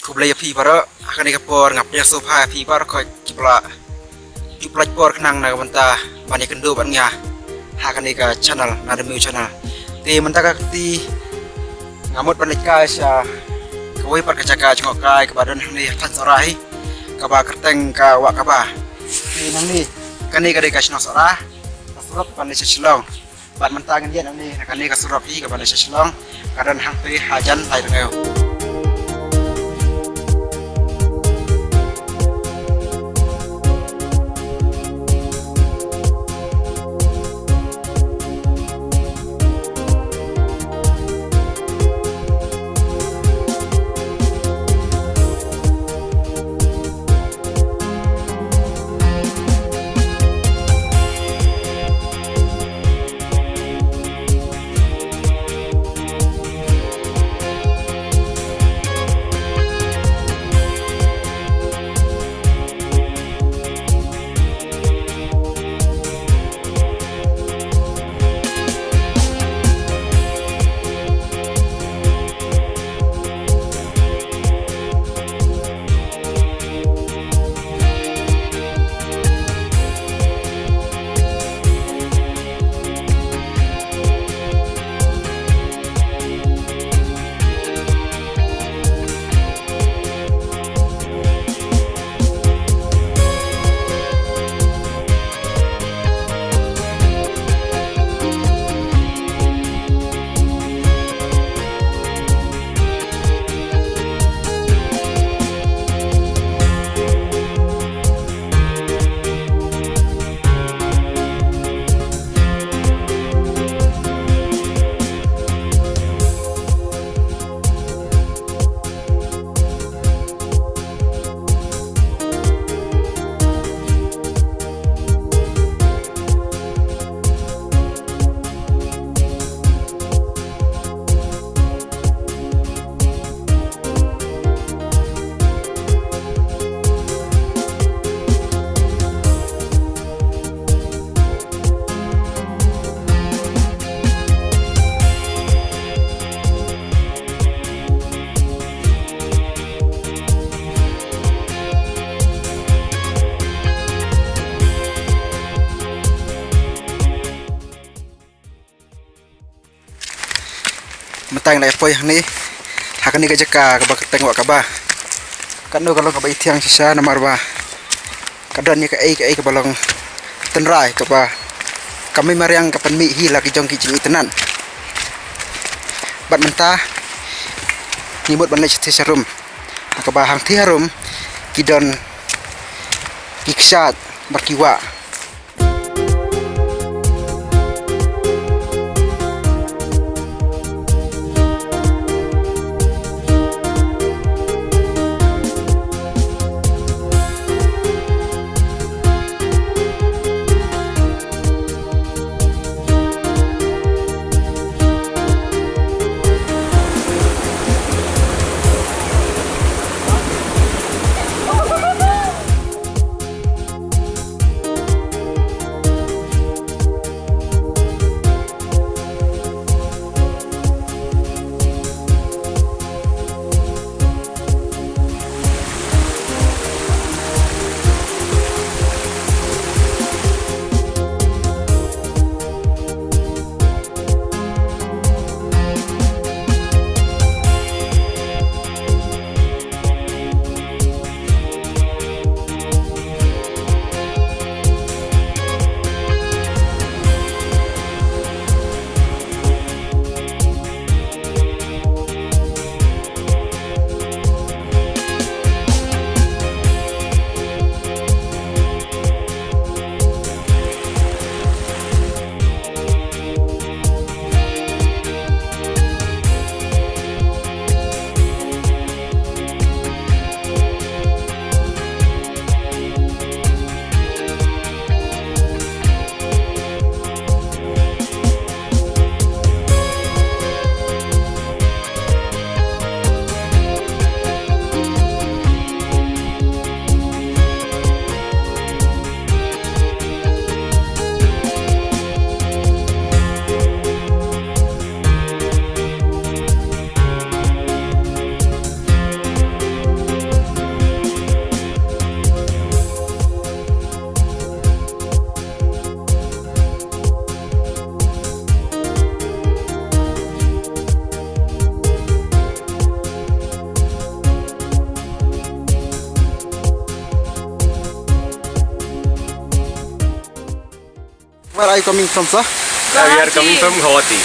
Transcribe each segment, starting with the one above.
Kublaya pi para akan ikapor ngapnya sofa pi para ko kipla juplaj por kenang na banta bani kendo bannya akan ika channel na demi channel ti mentaka ti ngamut panika sa kawai par kacaka jengok kai kebadan ni tan sorai kaba kerteng ka Wahkaba ti nang ni kani ka deka sino sora surap pan ni silong ban mentangan dia nang ni kani ka surap hi ka ban silong kadan hang pe hajan lai dengayo mentang na apoy ni akan ni kajaka ka bakateng Wahkaba kanu kalau ka baitiang sisa namarba kadan ni ka ai ka balong tenrai ka ba kami mariang ka panmi hi lagi jong ki cing itenan bat mentah nimut ban lech serum ka ba hang thiarum kidon iksat bakiwa Where are you coming from, sir? We are coming from Khasi.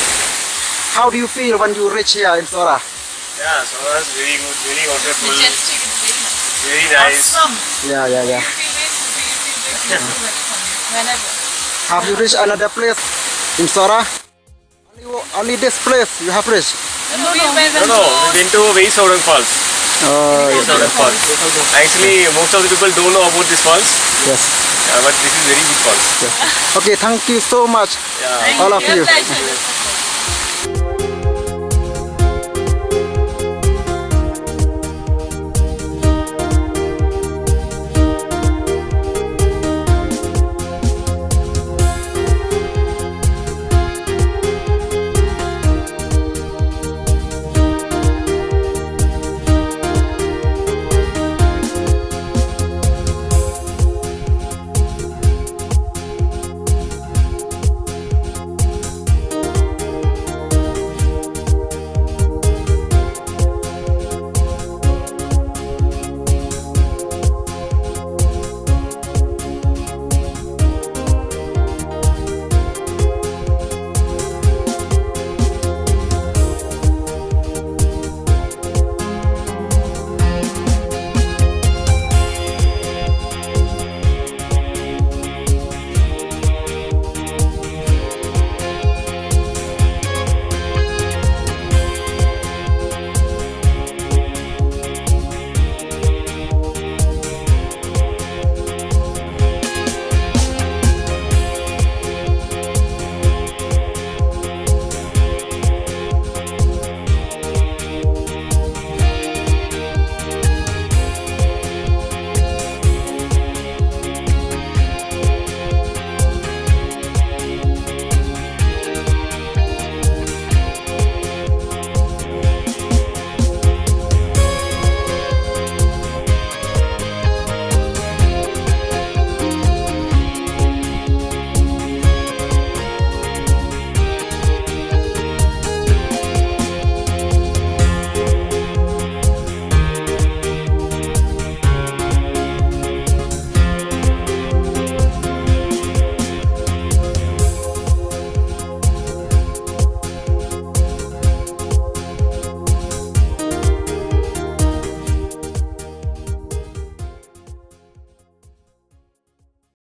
How do you feel when you reach here in Sohra? Yeah, Sohra is very good, very wonderful, Majestic, it's very nice. awesome. Yeah. You feel very whenever. Have you reached another place in Sohra? Only this place you have reached? No, we've been to very Sohra Falls. Sohra Falls. Actually, most of the people don't know about this falls. Yes. But this is very good falls. Okay, thank you so much, Yeah. all of you. Pleasure.